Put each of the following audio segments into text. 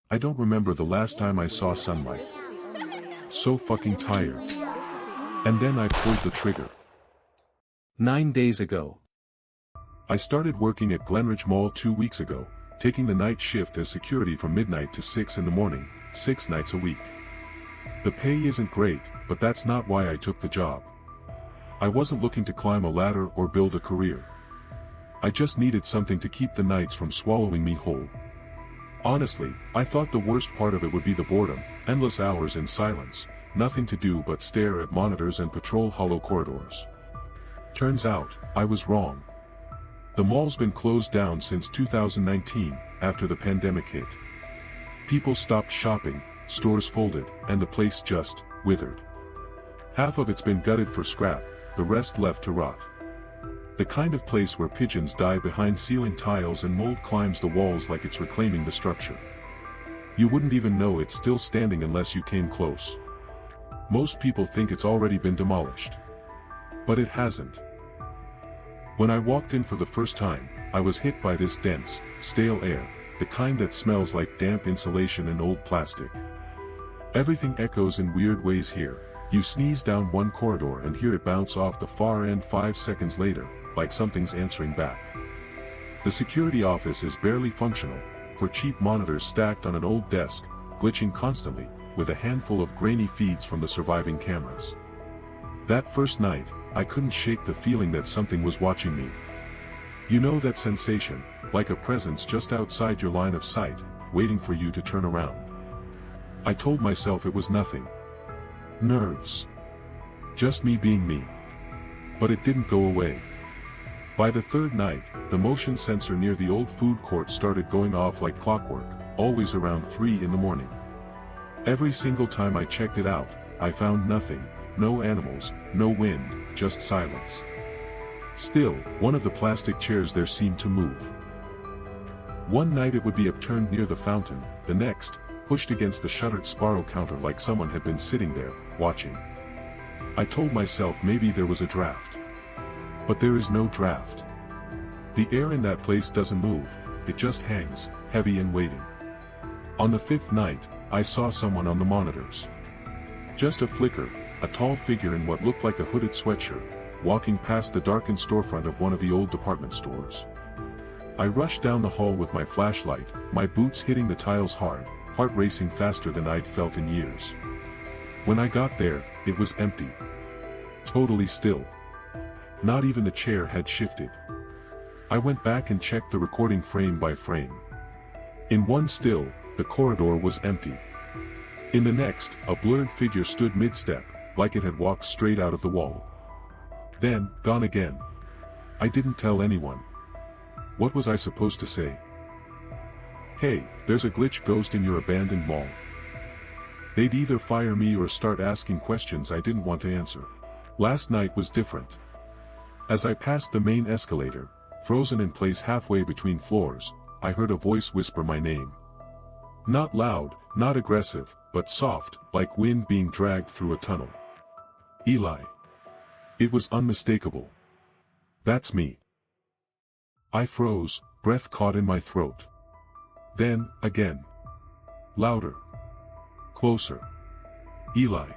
I don't remember the last time I saw sunlight. So fucking tired. And then I pulled the trigger. 9 days ago. I started working at Glenridge Mall 2 weeks ago, taking the night shift as security from midnight to 6 in the morning, 6 nights a week. The pay isn't great, but that's not why I took the job. I wasn't looking to climb a ladder or build a career. I just needed something to keep the nights from swallowing me whole. Honestly, I thought the worst part of it would be the boredom, endless hours in silence, nothing to do but stare at monitors and patrol hollow corridors. Turns out, I was wrong. The mall's been closed down since 2019, after the pandemic hit. People stopped shopping, stores folded, and the place just withered. Half of it's been gutted for scrap, the rest left to rot. The kind of place where pigeons die behind ceiling tiles and mold climbs the walls like it's reclaiming the structure. You wouldn't even know it's still standing unless you came close. Most people think it's already been demolished. But it hasn't. When I walked in for the first time, I was hit by this dense, stale air, the kind that smells like damp insulation and old plastic. Everything echoes in weird ways here. You sneeze down one corridor and hear it bounce off the far end 5 seconds later, like something's answering back. The security office is barely functional, for cheap monitors stacked on an old desk, glitching constantly, with a handful of grainy feeds from the surviving cameras. That first night, I couldn't shake the feeling that something was watching me. You know that sensation, like a presence just outside your line of sight, waiting for you to turn around. I told myself it was nothing. Nerves. Just me being me. But it didn't go away. By the third night, the motion sensor near the old food court started going off like clockwork, always around 3 in the morning. Every single time I checked it out, I found nothing, no animals, no wind, just silence. Still, one of the plastic chairs there seemed to move. One night it would be upturned near the fountain, the next, pushed against the shuttered spiral counter like someone had been sitting there, watching. I told myself maybe there was a draft. But there is no draft. The air in that place doesn't move, it just hangs, heavy and waiting. On the 5th night, I saw someone on the monitors. Just a flicker, a tall figure in what looked like a hooded sweatshirt, walking past the darkened storefront of one of the old department stores. I rushed down the hall with my flashlight, my boots hitting the tiles hard, heart racing faster than I'd felt in years. When I got there, it was empty. Totally still. Not even the chair had shifted. I went back and checked the recording frame by frame. In one still, the corridor was empty. In the next, a blurred figure stood mid-step, like it had walked straight out of the wall. Then, gone again. I didn't tell anyone. What was I supposed to say? Hey, there's a glitch ghost in your abandoned mall. They'd either fire me or start asking questions I didn't want to answer. Last night was different. As I passed the main escalator, frozen in place halfway between floors, I heard a voice whisper my name. Not loud, not aggressive, but soft, like wind being dragged through a tunnel. Eli. It was unmistakable. That's me. I froze, breath caught in my throat. Then, again. Louder. Closer. Eli.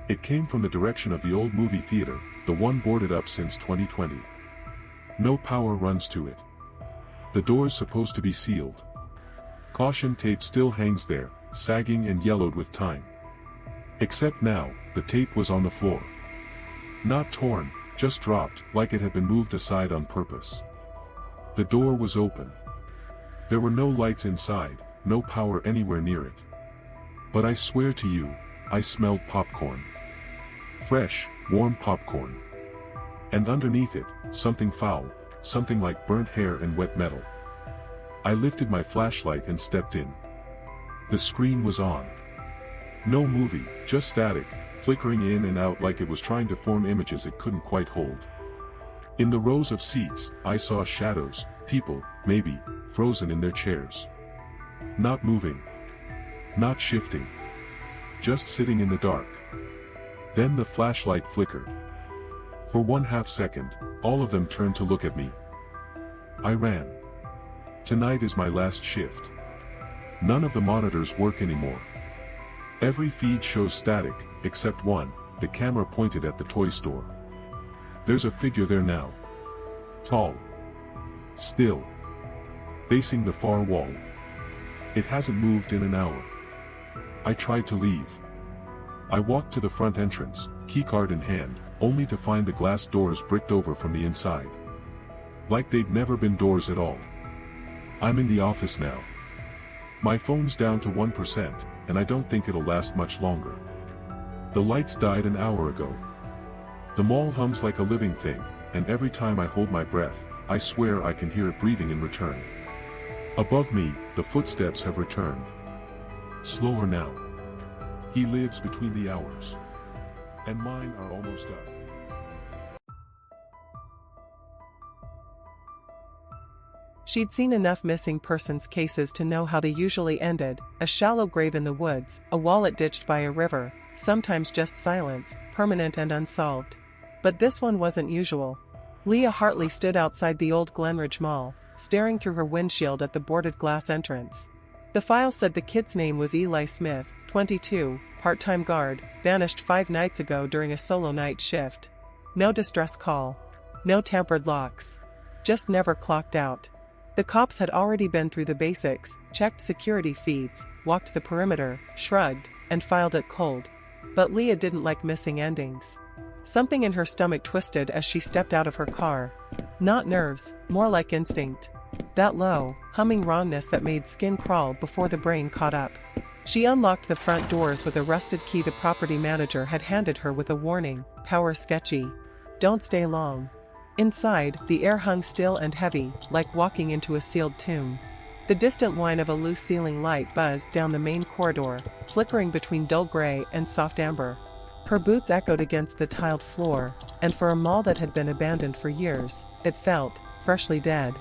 It came from the direction of the old movie theater, the one boarded up since 2020. No power runs to it. The door's supposed to be sealed. Caution tape still hangs there, sagging and yellowed with time. Except now, the tape was on the floor. Not torn, just dropped, like it had been moved aside on purpose. The door was open. There were no lights inside, no power anywhere near it. But I swear to you, I smelled popcorn. Fresh, warm popcorn. And underneath it, something foul, something like burnt hair and wet metal. I lifted my flashlight and stepped in. The screen was on. No movie, just static, flickering in and out like it was trying to form images it couldn't quite hold. In the rows of seats, I saw shadows, people, maybe, frozen in their chairs. Not moving. Not shifting. Just sitting in the dark. Then the flashlight flickered. For 1/2 second, all of them turned to look at me. I ran. Tonight is my last shift. None of the monitors work anymore. Every feed shows static, except one, the camera pointed at the toy store. There's a figure there now. Tall. Still. Facing the far wall. It hasn't moved in an hour. I tried to leave. I walked to the front entrance, keycard in hand, only to find the glass doors bricked over from the inside. Like they'd never been doors at all. I'm in the office now. My phone's down to 1%, and I don't think it'll last much longer. The lights died an hour ago. The mall hums like a living thing, and every time I hold my breath, I swear I can hear it breathing in return. Above me, the footsteps have returned. Slower now. He lives between the hours. And mine are almost up. She'd seen enough missing persons cases to know how they usually ended: a shallow grave in the woods, a wallet ditched by a river, sometimes just silence, permanent and unsolved. But this one wasn't usual. Leah Hartley stood outside the old Glenridge Mall, staring through her windshield at the boarded glass entrance. The file said the kid's name was Eli Smith, 22, part-time guard, vanished 5 nights ago during a solo night shift. No distress call. No tampered locks. Just never clocked out. The cops had already been through the basics, checked security feeds, walked the perimeter, shrugged, and filed it cold. But Leah didn't like missing endings. Something in her stomach twisted as she stepped out of her car. Not nerves, more like instinct. That low, humming wrongness that made skin crawl before the brain caught up. She unlocked the front doors with a rusted key the property manager had handed her with a warning: power sketchy. Don't stay long. Inside, the air hung still and heavy, like walking into a sealed tomb. The distant whine of a loose ceiling light buzzed down the main corridor, flickering between dull gray and soft amber. Her boots echoed against the tiled floor, and for a mall that had been abandoned for years, it felt freshly dead.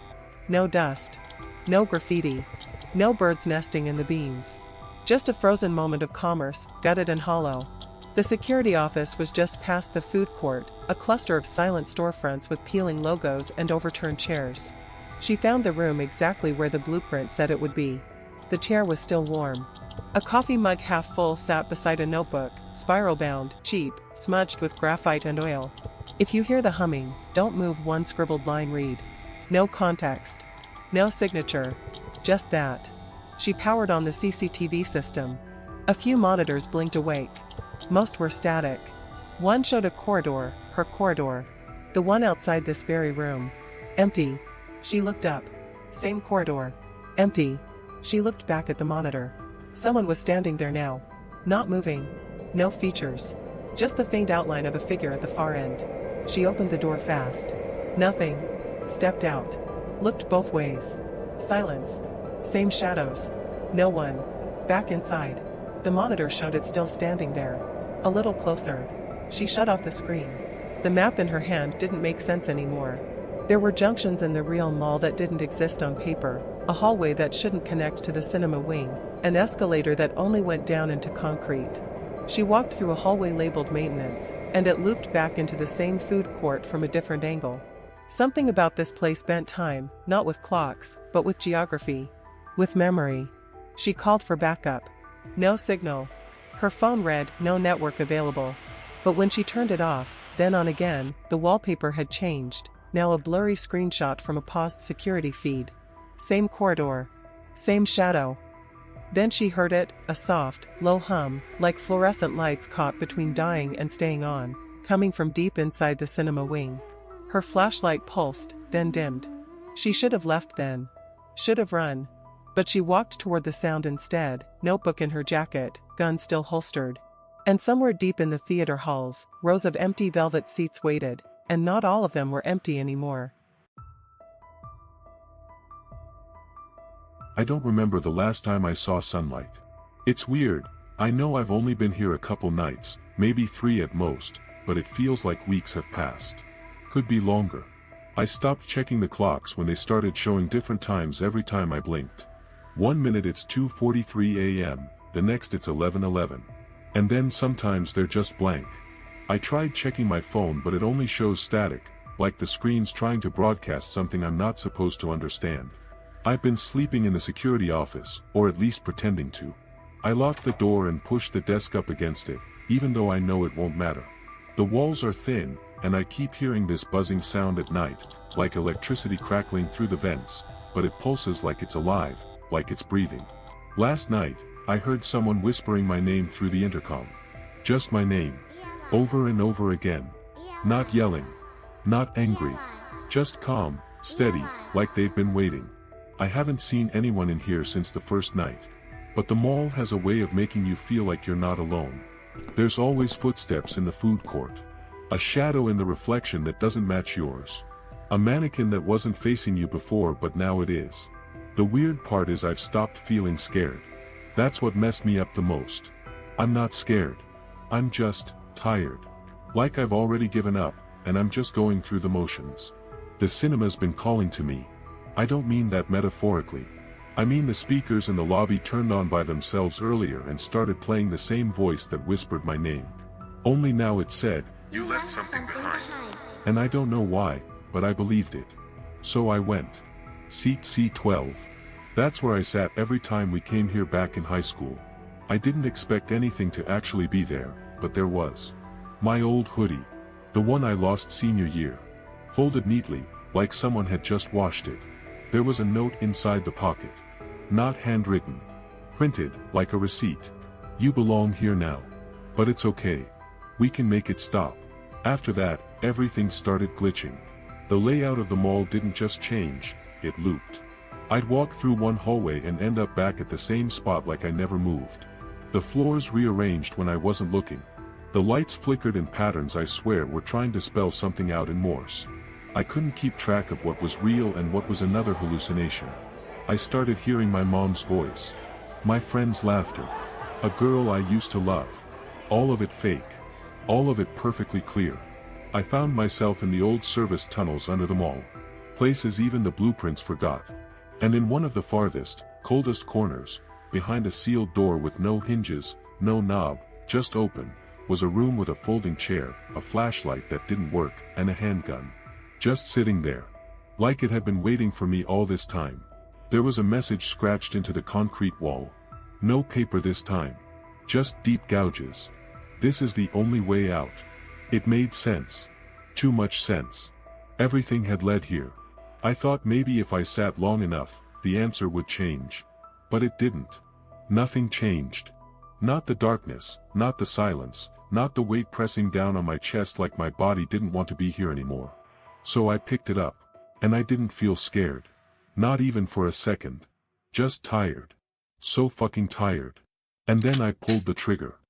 No dust. No graffiti. No birds nesting in the beams. Just a frozen moment of commerce, gutted and hollow. The security office was just past the food court, a cluster of silent storefronts with peeling logos and overturned chairs. She found the room exactly where the blueprint said it would be. The chair was still warm. A coffee mug half full sat beside a notebook, spiral-bound, cheap, smudged with graphite and oil. If you hear the humming, don't move one scribbled line read. No context. No signature. Just that. She powered on the CCTV system. A few monitors blinked awake. Most were static. One showed a corridor, her corridor. The one outside this very room. Empty. She looked up. Same corridor. Empty. She looked back at the monitor. Someone was standing there now. Not moving. No features. Just the faint outline of a figure at the far end. She opened the door fast. Nothing. Stepped out. Looked both ways. Silence. Same shadows. No one. Back inside. The monitor showed it still standing there. A little closer. She shut off the screen. The map in her hand didn't make sense anymore. There were junctions in the real mall that didn't exist on paper, a hallway that shouldn't connect to the cinema wing, an escalator that only went down into concrete. She walked through a hallway labeled maintenance, and it looped back into the same food court from a different angle. Something about this place bent time, not with clocks, but with geography. With memory. She called for backup. No signal. Her phone read, no network available. But when she turned it off, then on again, the wallpaper had changed, now a blurry screenshot from a paused security feed. Same corridor. Same shadow. Then she heard it, a soft, low hum, like fluorescent lights caught between dying and staying on, coming from deep inside the cinema wing. Her flashlight pulsed, then dimmed. She should have left then. Should have run. But she walked toward the sound instead, notebook in her jacket, gun still holstered. And somewhere deep in the theater halls, rows of empty velvet seats waited, and not all of them were empty anymore. I don't remember the last time I saw sunlight. It's weird, I know I've only been here a couple nights, maybe 3 at most, but it feels like weeks have passed. Could be longer. I stopped checking the clocks when they started showing different times every time I blinked. 1 minute it's 2:43 a.m., the next it's 11:11. And then sometimes they're just blank. I tried checking my phone but it only shows static, like the screen's trying to broadcast something I'm not supposed to understand. I've been sleeping in the security office, or at least pretending to. I locked the door and pushed the desk up against it, even though I know it won't matter. The walls are thin, and I keep hearing this buzzing sound at night, like electricity crackling through the vents, but it pulses like it's alive, like it's breathing. Last night, I heard someone whispering my name through the intercom. Just my name. Over and over again. Not yelling. Not angry. Just calm, steady, like they've been waiting. I haven't seen anyone in here since the first night. But the mall has a way of making you feel like you're not alone. There's always footsteps in the food court. A shadow in the reflection that doesn't match yours. A mannequin that wasn't facing you before but now it is. The weird part is I've stopped feeling scared. That's what messed me up the most. I'm not scared. I'm just tired. Like I've already given up, and I'm just going through the motions. The cinema's been calling to me. I don't mean that metaphorically. I mean the speakers in the lobby turned on by themselves earlier and started playing the same voice that whispered my name. Only now it said, "You left something behind." And I don't know why, but I believed it. So I went. Seat C12. That's where I sat every time we came here back in high school. I didn't expect anything to actually be there, but there was. My old hoodie. The one I lost senior year. Folded neatly, like someone had just washed it. There was a note inside the pocket. Not handwritten. Printed, like a receipt. "You belong here now. But it's okay. We can make it stop." After that, everything started glitching. The layout of the mall didn't just change, it looped. I'd walk through one hallway and end up back at the same spot like I never moved. The floors rearranged when I wasn't looking. The lights flickered in patterns I swear were trying to spell something out in Morse. I couldn't keep track of what was real and what was another hallucination. I started hearing my mom's voice. My friend's laughter. A girl I used to love. All of it fake. All of it perfectly clear. I found myself in the old service tunnels under the mall. Places even the blueprints forgot. And in one of the farthest, coldest corners, behind a sealed door with no hinges, no knob, just open, was a room with a folding chair, a flashlight that didn't work, and a handgun. Just sitting there. Like it had been waiting for me all this time. There was a message scratched into the concrete wall. No paper this time. Just deep gouges. "This is the only way out." It made sense. Too much sense. Everything had led here. I thought maybe if I sat long enough, the answer would change. But it didn't. Nothing changed. Not the darkness, not the silence, not the weight pressing down on my chest like my body didn't want to be here anymore. So I picked it up. And I didn't feel scared. Not even for a second. Just tired. So fucking tired. And then I pulled the trigger.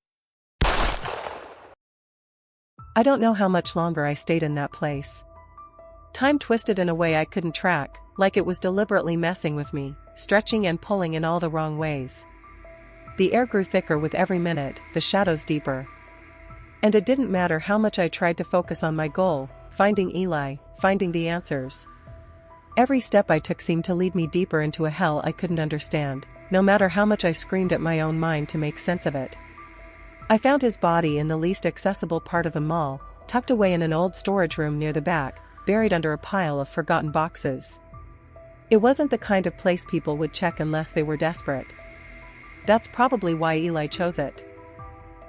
I don't know how much longer I stayed in that place. Time twisted in a way I couldn't track, like it was deliberately messing with me, stretching and pulling in all the wrong ways. The air grew thicker with every minute, the shadows deeper. And it didn't matter how much I tried to focus on my goal, finding Eli, finding the answers. Every step I took seemed to lead me deeper into a hell I couldn't understand, no matter how much I screamed at my own mind to make sense of it. I found his body in the least accessible part of the mall, tucked away in an old storage room near the back, buried under a pile of forgotten boxes. It wasn't the kind of place people would check unless they were desperate. That's probably why Eli chose it.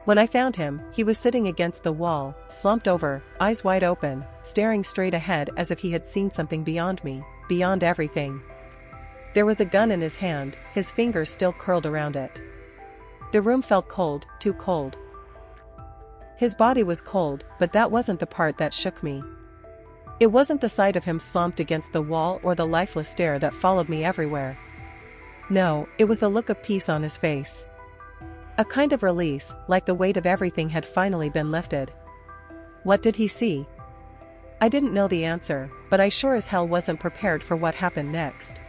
When I found him, he was sitting against the wall, slumped over, eyes wide open, staring straight ahead as if he had seen something beyond me, beyond everything. There was a gun in his hand, his fingers still curled around it. The room felt cold, too cold. His body was cold, but that wasn't the part that shook me. It wasn't the sight of him slumped against the wall or the lifeless stare that followed me everywhere. No, it was the look of peace on his face. A kind of release, like the weight of everything had finally been lifted. What did he see? I didn't know the answer, but I sure as hell wasn't prepared for what happened next.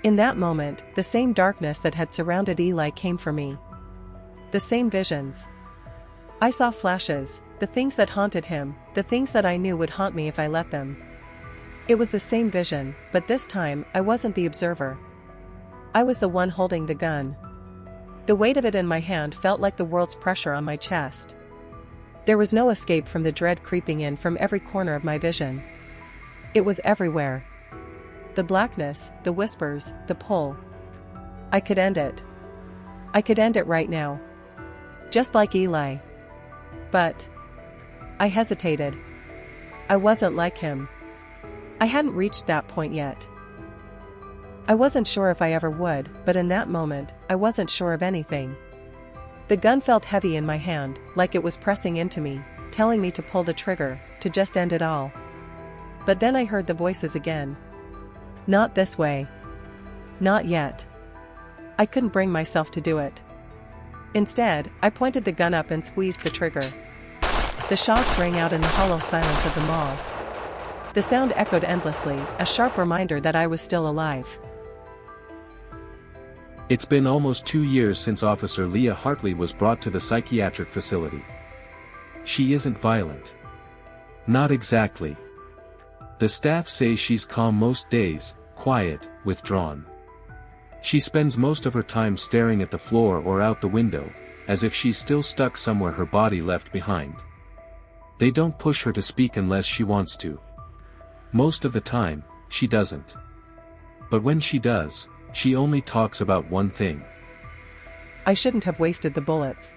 In that moment, the same darkness that had surrounded Eli came for me. The same visions. I saw flashes, the things that haunted him, the things that I knew would haunt me if I let them. It was the same vision, but this time, I wasn't the observer. I was the one holding the gun. The weight of it in my hand felt like the world's pressure on my chest. There was no escape from the dread creeping in from every corner of my vision. It was everywhere. The blackness, the whispers, the pull. I could end it. I could end it right now. Just like Eli. But I hesitated. I wasn't like him. I hadn't reached that point yet. I wasn't sure if I ever would, but in that moment, I wasn't sure of anything. The gun felt heavy in my hand, like it was pressing into me, telling me to pull the trigger, to just end it all. But then I heard the voices again. Not this way. Not yet. I couldn't bring myself to do it. Instead, I pointed the gun up and squeezed the trigger. The shots rang out in the hollow silence of the mall. The sound echoed endlessly, a sharp reminder that I was still alive. It's been almost 2 years since Officer Leah Hartley was brought to the psychiatric facility. She isn't violent. Not exactly. The staff say she's calm most days, quiet, withdrawn. She spends most of her time staring at the floor or out the window, as if she's still stuck somewhere her body left behind. They don't push her to speak unless she wants to. Most of the time, she doesn't. But when she does, she only talks about one thing. I shouldn't have wasted the bullets.